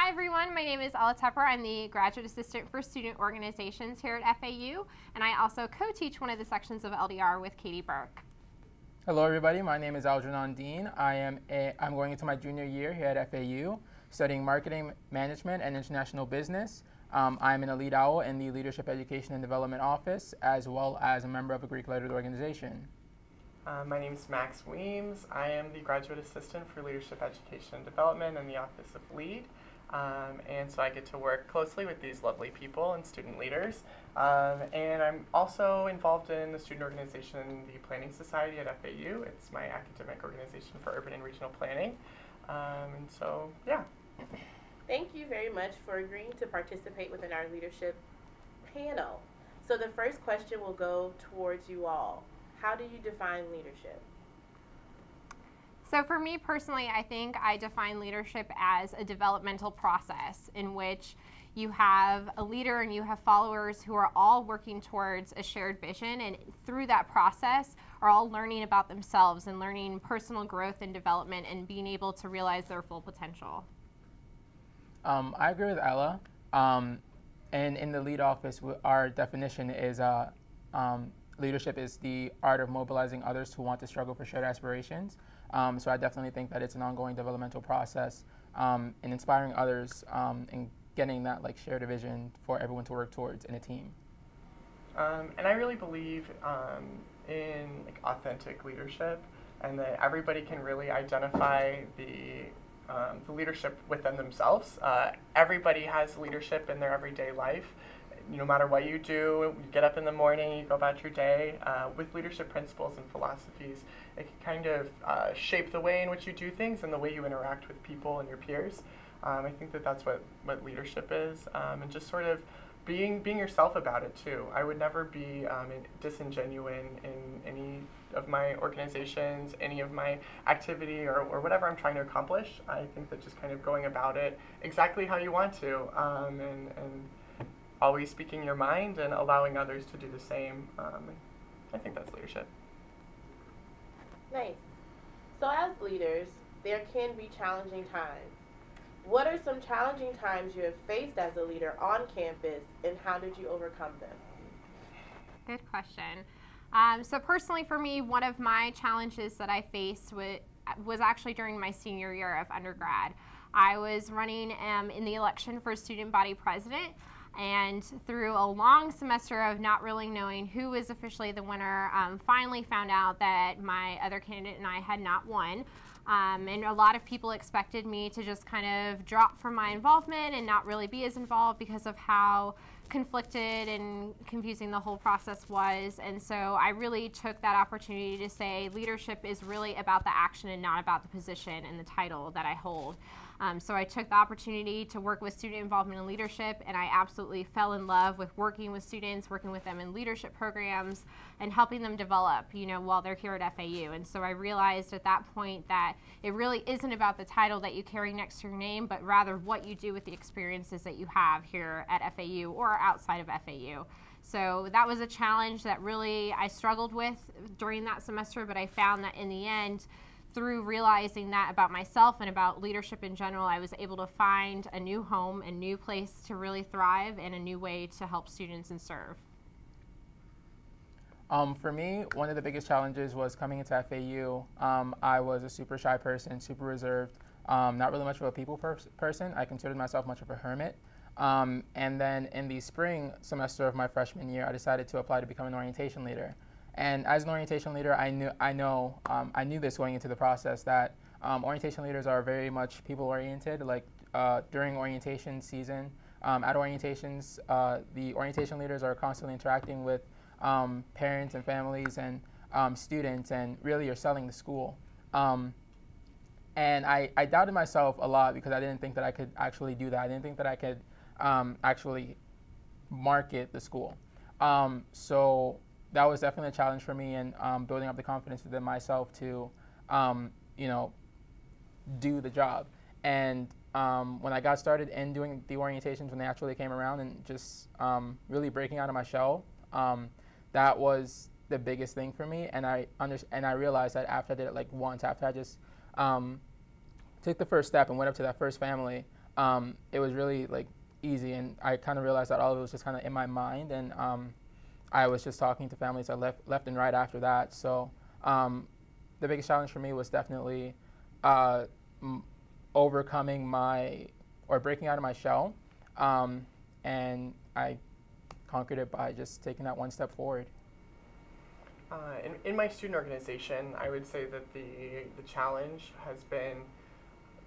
Hi everyone, my name is Ella Tepper. I'm the Graduate Assistant for Student Organizations here at FAU, and I also co-teach one of the sections of LDR with Katie Burke. Hello everybody, my name is Algernon Dean. I'm going into my junior year here at FAU, studying Marketing Management and International Business. I'm an ilead owl in the Leadership Education and Development Office, as well as a member of a Greek-lettered organization. My name is Max Weems. I am the Graduate Assistant for Leadership Education and Development in the Office of Lead. And so I get to work closely with these lovely people and student leaders. And I'm also involved in the student organization, the Planning Society at FAU. It's my academic organization for urban and regional planning. And so, yeah. Thank you very much for agreeing to participate within our leadership panel. So the first question will go towards you all. How do you define leadership? So for me personally, I think I define leadership as a developmental process in which you have a leader and you have followers who are all working towards a shared vision, and through that process are all learning about themselves and learning personal growth and development and being able to realize their full potential. I agree with Ella. And in the lead office, our definition is leadership is the art of mobilizing others who want to struggle for shared aspirations. So I definitely think that it's an ongoing developmental process in inspiring others and getting that shared vision for everyone to work towards in a team. And I really believe in authentic leadership, and that everybody can really identify the leadership within themselves. Everybody has leadership in their everyday life. No matter what you do, you get up in the morning, you go about your day. With leadership principles and philosophies, it can kind of shape the way in which you do things and the way you interact with people and your peers. I think that that's what leadership is, and just sort of being yourself about it too. I would never be disingenuous in any of my organizations, any of my activity, or whatever I'm trying to accomplish. I think that just kind of going about it exactly how you want to, and always speaking your mind and allowing others to do the same. I think that's leadership. Nice. So as leaders, there can be challenging times. What are some challenging times you have faced as a leader on campus, and how did you overcome them? Good question. So personally for me, one of my challenges that I faced was actually during my senior year of undergrad. I was running in the election for student body president, and through a long semester of not really knowing who was officially the winner, finally found out that my other candidate and I had not won. And a lot of people expected me to just kind of drop from my involvement and not really be as involved because of how conflicted and confusing the whole process was. And so I really took that opportunity to say leadership is really about the action and not about the position and the title that I hold. So I took the opportunity to work with student involvement and leadership, and I absolutely fell in love with working with students, working with them in leadership programs, and helping them develop, while they're here at FAU. And so I realized at that point that it really isn't about the title that you carry next to your name, but rather what you do with the experiences that you have here at FAU or outside of FAU. So that was a challenge that really I struggled with during that semester, but I found that in the end, through realizing that about myself and about leadership in general, I was able to find a new home, a new place to really thrive, and a new way to help students and serve. For me, one of the biggest challenges was coming into FAU. I was a super shy person, super reserved, not really much of a people person. I considered myself much of a hermit. And then in the spring semester of my freshman year, I decided to apply to become an orientation leader. And as an orientation leader, I knew this going into the process, that orientation leaders are very much people-oriented. During orientation season, at orientations, the orientation leaders are constantly interacting with parents and families and students, and really you're selling the school. And I doubted myself a lot because I didn't think that I could actually do that. I didn't think that I could actually market the school. So that was definitely a challenge for me in building up the confidence within myself to, do the job. And when I got started in doing the orientations, when they actually came around, and just really breaking out of my shell, that was the biggest thing for me. And I realized that after I did it once, after I just took the first step and went up to that first family, it was really like easy, and I kind of realized that all of it was just kind of in my mind, and I was just talking to families left and right after that. So the biggest challenge for me was definitely overcoming or breaking out of my shell, and I conquered it by just taking that one step forward. In my student organization, I would say that the challenge has been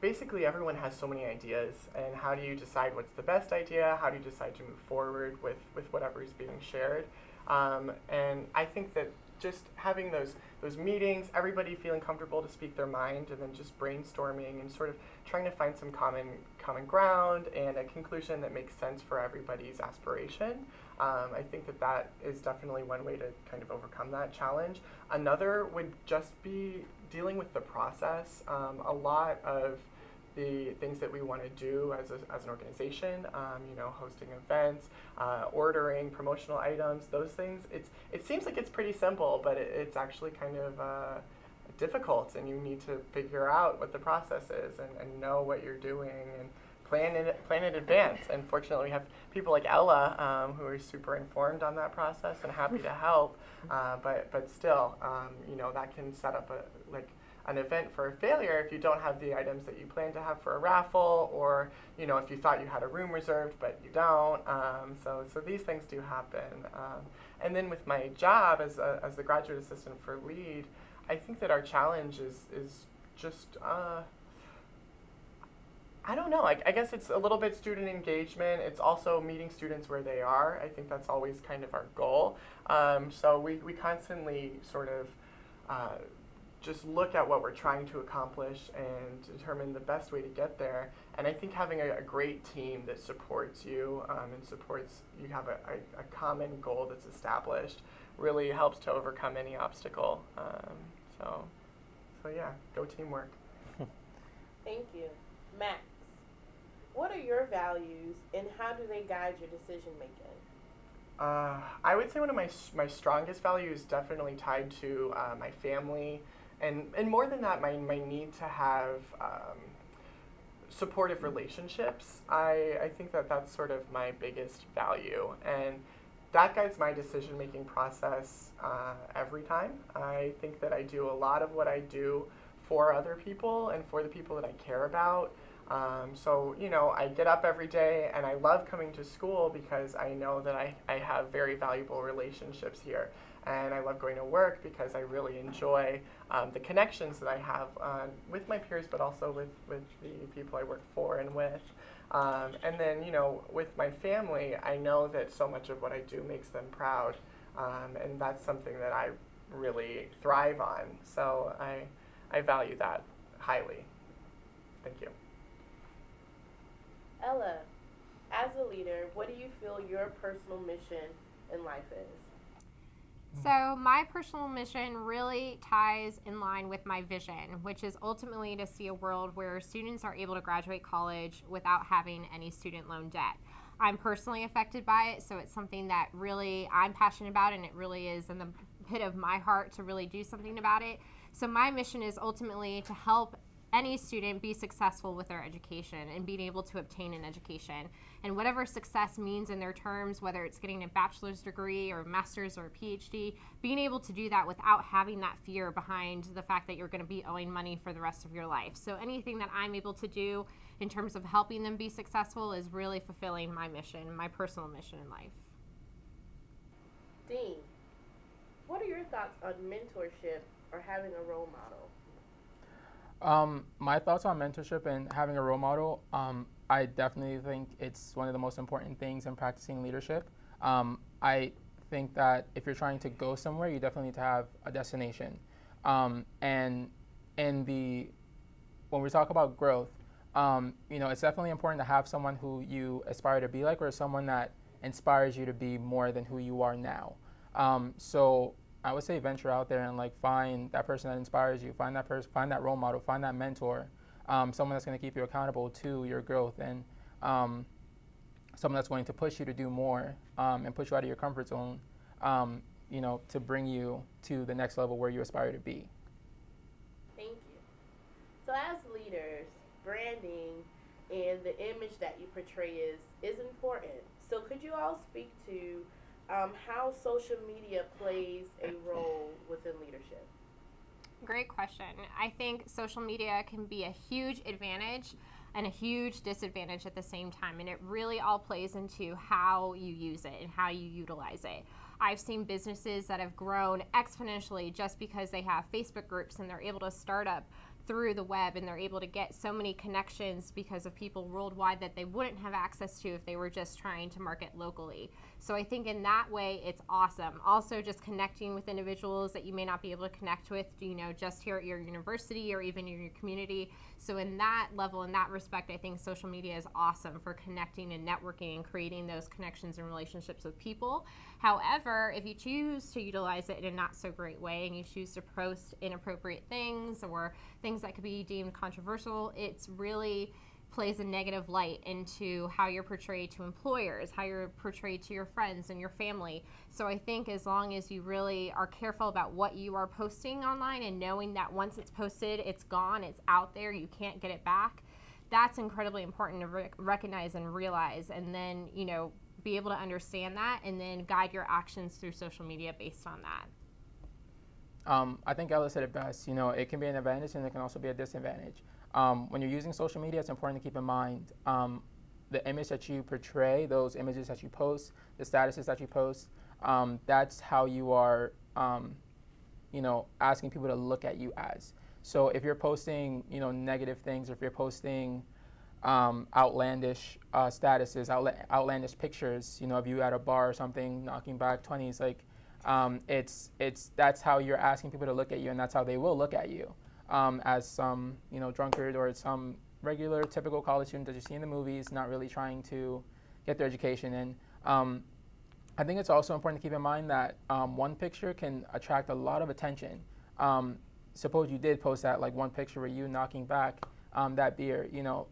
basically everyone has so many ideas, and how do you decide what's the best idea? How do you decide to move forward with whatever is being shared? And I think that just having those meetings, everybody feeling comfortable to speak their mind, and then just brainstorming and sort of trying to find some common ground and a conclusion that makes sense for everybody's aspiration. I think that is definitely one way to kind of overcome that challenge. Another would just be dealing with the process. A lot of the things that we want to do as an organization, hosting events, ordering promotional items, those things, it seems like it's pretty simple, but it's actually kind of difficult, and you need to figure out what the process is and know what you're doing and plan in advance. And fortunately, we have people like Ella who are super informed on that process and happy to help. But still, that can set up an event for a failure if you don't have the items that you plan to have for a raffle, or if you thought you had a room reserved but you don't. So these things do happen. And then with my job as the graduate assistant for ilead, I think that our challenge is just I don't know. I guess it's a little bit student engagement. It's also meeting students where they are. I think that's always kind of our goal. So we constantly sort of just look at what we're trying to accomplish and determine the best way to get there. And I think having a great team that supports you and supports you have a common goal that's established really helps to overcome any obstacle. So yeah, go teamwork. Thank you. Max, what are your values and how do they guide your decision making? I would say one of my strongest values is definitely tied to my family, and more than that, my need to have supportive relationships. I think that's sort of my biggest value, and that guides my decision-making process every time. I think that I do a lot of what I do for other people and for the people that I care about. So, I get up every day and I love coming to school because I know that I have very valuable relationships here. And I love going to work because I really enjoy the connections that I have with my peers, but also with the people I work for and with. And then, with my family, I know that so much of what I do makes them proud. And that's something that I really thrive on. So I value that highly. Thank you. Ella, as a leader, what do you feel your personal mission in life is? So my personal mission really ties in line with my vision, which is ultimately to see a world where students are able to graduate college without having any student loan debt. I'm personally affected by it, so it's something that really I'm passionate about, and it really is in the pit of my heart to really do something about it. So my mission is ultimately to help any student be successful with their education and being able to obtain an education. And whatever success means in their terms, whether it's getting a bachelor's degree or a master's or a PhD, being able to do that without having that fear behind the fact that you're going to be owing money for the rest of your life. So anything that I'm able to do in terms of helping them be successful is really fulfilling my mission, my personal mission in life. Dean, what are your thoughts on mentorship or having a role model? My thoughts on mentorship and having a role model, I definitely think it's one of the most important things in practicing leadership. I think that if you're trying to go somewhere, you definitely need to have a destination. And when we talk about growth, it's definitely important to have someone who you aspire to be like, or someone that inspires you to be more than who you are now. So I would say venture out there and find that person that inspires you, find that role model, find that mentor, someone that's going to keep you accountable to your growth, and someone that's going to push you to do more and push you out of your comfort zone, to bring you to the next level where you aspire to be. Thank you. So as leaders, branding and the image that you portray is important. So could you all speak to how social media plays a role within leadership? Great question. I think social media can be a huge advantage and a huge disadvantage at the same time. And it really all plays into how you use it and how you utilize it. I've seen businesses that have grown exponentially just because they have Facebook groups and they're able to start up through the web, and they're able to get so many connections because of people worldwide that they wouldn't have access to if they were just trying to market locally. So I think in that way it's awesome. Also, just connecting with individuals that you may not be able to connect with, just here at your university or even in your community. So in that level, in that respect, I think social media is awesome for connecting and networking and creating those connections and relationships with people. However, if you choose to utilize it in a not so great way and you choose to post inappropriate things or things that could be deemed controversial, it's really plays a negative light into how you're portrayed to employers, how you're portrayed to your friends and your family. So I think as long as you really are careful about what you are posting online and knowing that once it's posted, it's gone, it's out there, you can't get it back, that's incredibly important to recognize and realize, and then, be able to understand that and then guide your actions through social media based on that. I think Ella said it best. It can be an advantage and it can also be a disadvantage. When you're using social media, it's important to keep in mind the image that you portray, those images that you post, the statuses that you post. That's how you are, asking people to look at you as. So if you're posting, negative things, or if you're posting outlandish statuses, outlandish pictures, of you at a bar or something, knocking back 20s, that's how you're asking people to look at you, and that's how they will look at you, as some drunkard or some regular typical college student that you see in the movies, not really trying to get their education. And I think it's also important to keep in mind that one picture can attract a lot of attention. Suppose you did post that one picture where you knocking back that beer,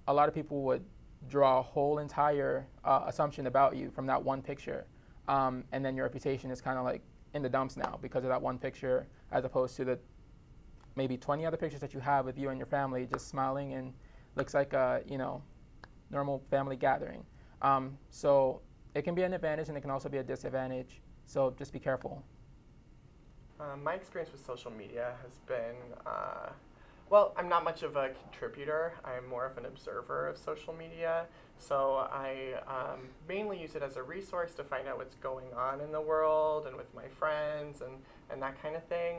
a lot of people would draw a whole entire assumption about you from that one picture, and then your reputation is kind of in the dumps now because of that one picture, as opposed to the maybe 20 other pictures that you have with you and your family just smiling and looks like a normal family gathering. So it can be an advantage and it can also be a disadvantage, so just be careful. My experience with social media has been, well, I'm not much of a contributor. I'm more of an observer of social media. So I mainly use it as a resource to find out what's going on in the world and with my friends and that kind of thing.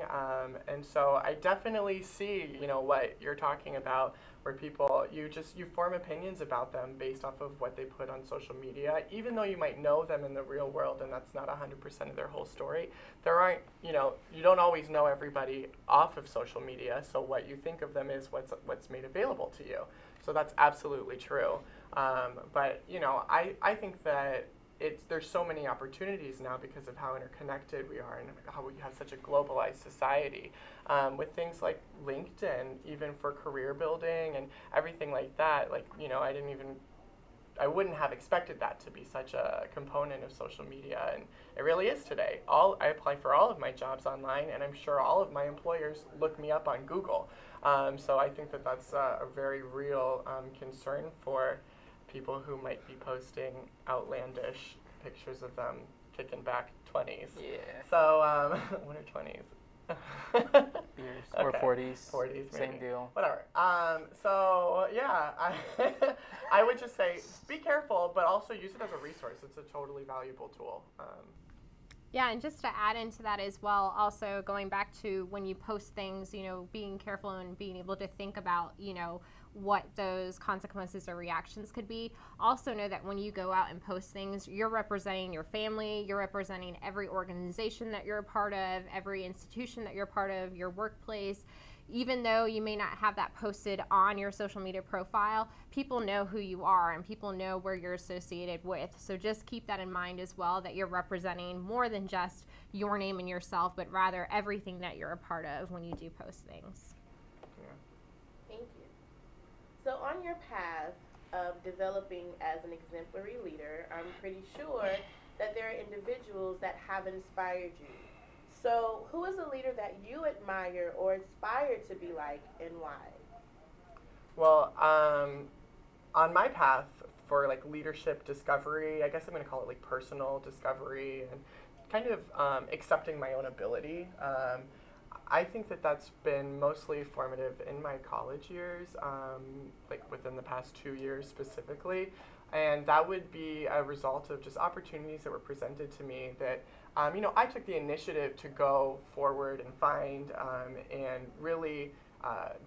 And so I definitely see, what you're talking about, where people, you form opinions about them based off of what they put on social media, even though you might know them in the real world and that's not 100% of their whole story. There aren't, you don't always know everybody off of social media, so what you think of them is what's made available to you. So that's absolutely true. But I think that there's so many opportunities now because of how interconnected we are and how we have such a globalized society, with things like LinkedIn, even for career building and everything like that. I wouldn't have expected that to be such a component of social media, and it really is today. I apply for all of my jobs online, and I'm sure all of my employers look me up on Google. So I think that that's a very real concern for people who might be posting outlandish pictures of them kicking back 20s. Yeah. So, what are 20s? Years. Okay. Or 40s. 40s, maybe. Same deal. Whatever. So, yeah, I would just say be careful, but also use it as a resource. It's a totally valuable tool. Yeah, and just to add into that as well, also going back to when you post things, being careful and being able to think about, what those consequences or reactions could be. Also know that when you go out and post things, you're representing your family, you're representing every organization that you're a part of, every institution that you're a part of, your workplace. Even though you may not have that posted on your social media profile, people know who you are and people know where you're associated with. So just keep that in mind as well, that you're representing more than just your name and yourself, but rather everything that you're a part of when you do post things. Thank you. So on your path of developing as an exemplary leader, I'm pretty sure that there are individuals that have inspired you. So who is a leader that you admire or aspire to be like, and why? Well, on my path for like leadership discovery, I guess I'm going to call it like personal discovery and kind of accepting my own ability. I think that that's been mostly formative in my college years, like within the past 2 years specifically. And that would be a result of just opportunities that were presented to me that, I took the initiative to go forward and find and really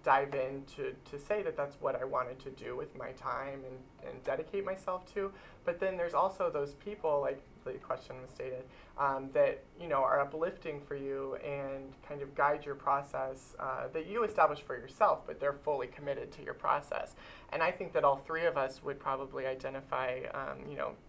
dive in to say that that's what I wanted to do with my time and dedicate myself to. But then there's also those people, like the question was stated, that are uplifting for you and kind of guide your process that you establish for yourself, but they're fully committed to your process. And I think that all three of us would probably identify,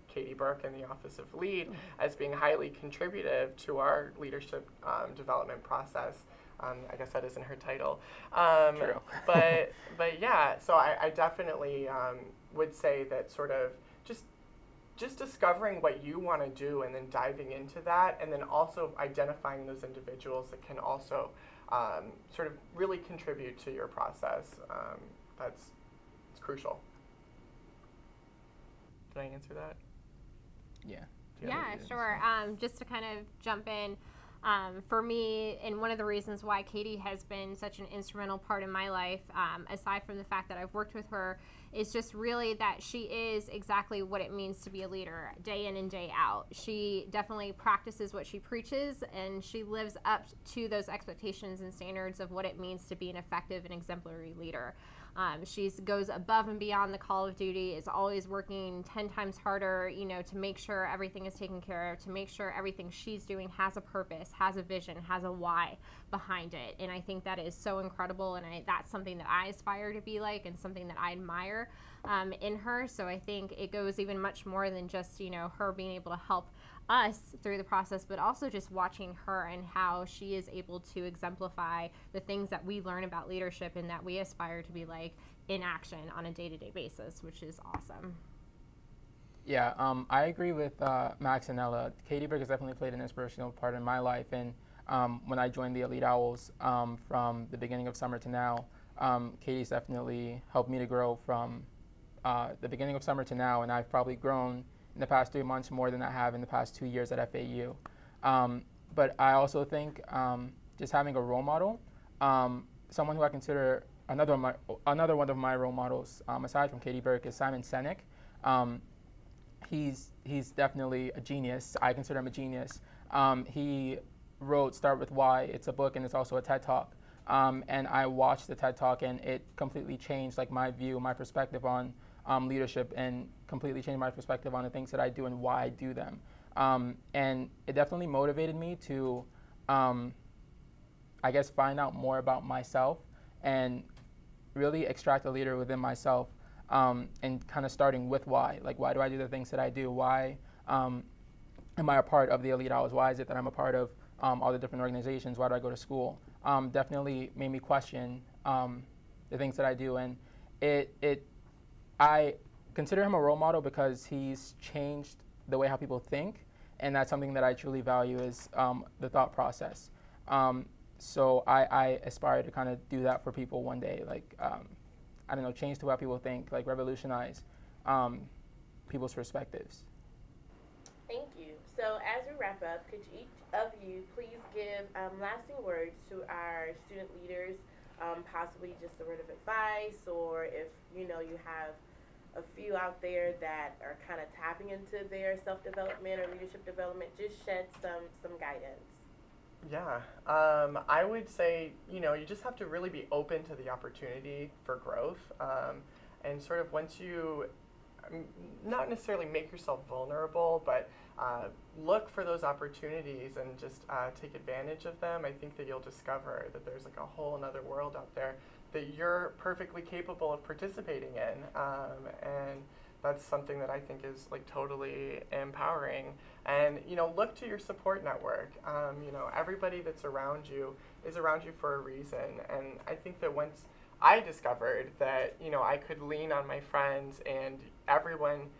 Katie Burke in the Office of Lead as being highly contributive to our leadership development process. I guess that isn't her title. True. but yeah, so I definitely would say that sort of just discovering what you want to do and then diving into that, and then also identifying those individuals that can also sort of really contribute to your process. It's crucial. Did I answer that? Yeah. Yeah, sure. Just to kind of jump in, for me, and one of the reasons why Katie has been such an instrumental part in my life, aside from the fact that I've worked with her, is just really that she is exactly what it means to be a leader, day in and day out. She definitely practices what she preaches, and she lives up to those expectations and standards of what it means to be an effective and exemplary leader. She goes above and beyond the call of duty, is always working 10 times harder, to make sure everything is taken care of, to make sure everything she's doing has a purpose, has a vision, has a why behind it. And I think that is so incredible, and that's something that I aspire to be like and something that I admire in her. So I think it goes even much more than just, her being able to help us through the process, but also just watching her and how she is able to exemplify the things that we learn about leadership and that we aspire to be like in action on a day-to-day basis, which is awesome. Yeah, I agree with Max and Ella. Katie Burke has definitely played an inspirational part in my life, and when I joined the Elite Owls from the beginning of summer to now, Katie's definitely helped me to grow from the beginning of summer to now, and I've probably grown in the past 3 months more than I have in the past 2 years at FAU. But I also think just having a role model, someone who I consider another one of my role models, aside from Katie Burke, is Simon Sinek. He's definitely a genius. I consider him a genius. He wrote Start With Why. It's a book and it's also a TED Talk. And I watched the TED Talk and it completely changed like my view, my perspective on leadership, and completely changed my perspective on the things that I do and why I do them. And it definitely motivated me to, I guess, find out more about myself and really extract a leader within myself, and kind of starting with why. Like, why do I do the things that I do? Why am I a part of the Elite Owls? Why is it that I'm a part of all the different organizations? Why do I go to school? Definitely made me question the things that I do. And I consider him a role model because he's changed the way how people think, and that's something that I truly value is the thought process. So I aspire to kind of do that for people one day, like, I don't know, change the way people think, like revolutionize people's perspectives. Thank you. So as we wrap up, could each of you please give lasting words to our student leaders, possibly just a word of advice, or if you have a few out there that are kind of tapping into their self-development or leadership development, just shed some guidance. Yeah, I would say, you just have to really be open to the opportunity for growth, and sort of once you, not necessarily make yourself vulnerable, but look for those opportunities and just take advantage of them. I think that you'll discover that there's like a whole another world out there that you're perfectly capable of participating in, and that's something that I think is like totally empowering. And look to your support network. Everybody that's around you is around you for a reason. And I think that once I discovered that I could lean on my friends and everyone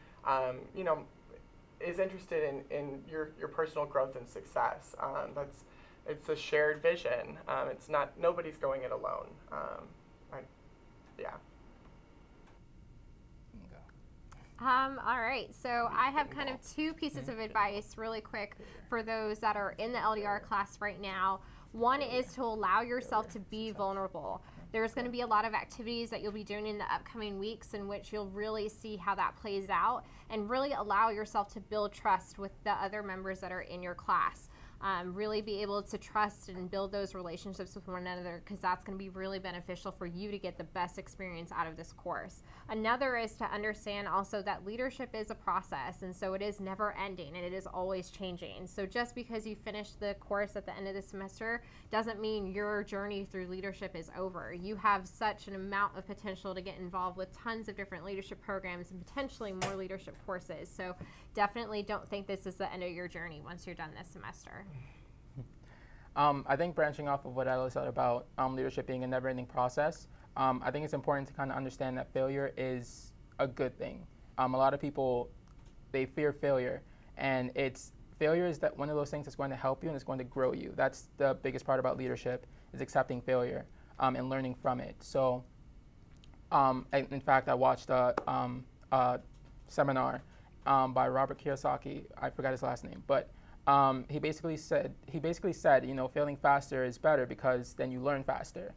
is interested in your personal growth and success. It's a shared vision. It's not, nobody's going it alone. Yeah. All right, so I have kind of two pieces of advice really quick for those that are in the LDR class right now. One is to allow yourself to be vulnerable. There's going to be a lot of activities that you'll be doing in the upcoming weeks in which you'll really see how that plays out, and really allow yourself to build trust with the other members that are in your class. Really be able to trust and build those relationships with one another, because that's going to be really beneficial for you to get the best experience out of this course. Another is to understand also that leadership is a process, and so it is never ending and it is always changing. So just because you finish the course at the end of the semester doesn't mean your journey through leadership is over. You have such an amount of potential to get involved with tons of different leadership programs and potentially more leadership courses. So definitely don't think this is the end of your journey once you're done this semester. I think branching off of what Ella said about leadership being a never-ending process, I think it's important to kind of understand that failure is a good thing. A lot of people, they fear failure, and failure is that one of those things that's going to help you and it's going to grow you. That's the biggest part about leadership, is accepting failure and learning from it. So, in fact, I watched a seminar by Robert Kiyosaki. I forgot his last name, but he basically said, you know, failing faster is better because then you learn faster.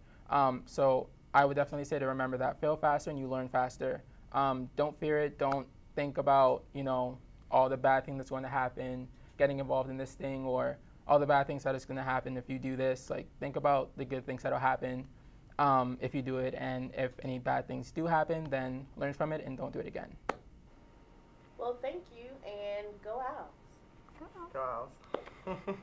So I would definitely say to remember that. Fail faster and you learn faster. Don't fear it. Don't think about, you know, all the bad things that's going to happen, getting involved in this thing, or all the bad things that is going to happen if you do this. Like, think about the good things that will happen if you do it. And if any bad things do happen, then learn from it and don't do it again. Well, thank you, and go out. Go Owls.